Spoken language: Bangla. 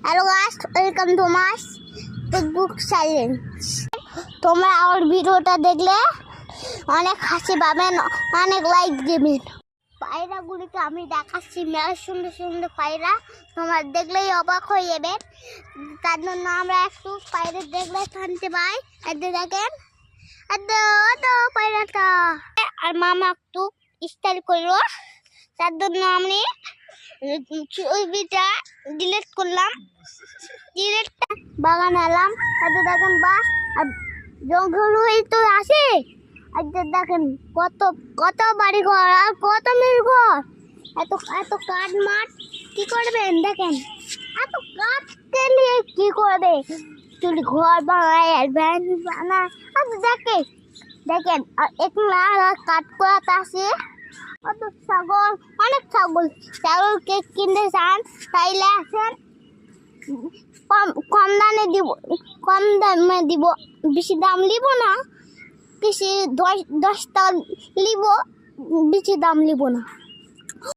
Hello guys, welcome to my Facebook channel. তোমরা আমার ভিডিওটা দেখলে অনেক হাসি পাবেন, অনেক লাইক দেবেন। পায়রাগুলিকে আমি দেখাচ্ছি, মেলা সুন্দর সুন্দর পায়রা, তোমরা দেখলেই অবাক হয়ে যাবে। তার জন্য আমরা একটু পায়রা দেখলে শান্তি পাই। এতে দেখেন, পায়রাটা আর মামা একটু স্টাইল করলো, তার জন্য আমি ছবিটা ডিলিট করলাম। ডিলিটটা বাগান এলাম, এতে দেখেন বাস আর জঙ্গল হয়ে তো আসে। আর দেখেন কত কত বাড়ি ঘর আর কত মেয়ের ঘর, এত এত কাঠ মাঠ কি করবেন? দেখেন এত কাঠ কেলে কি করবে, চুলি ঘর বানায় আর ভ্যান বানায়। আর দেখে দেখেন আর একলা কাঠ করাতে আসে। কত ছাগল, অনেক ছাগলকে কিনতে চান তাইলে আসেন, কম দামে দিব, কম দামে দিব, বেশি দাম নিব না। বেশি 10 টাকা নিব, বেশি দাম নিব না।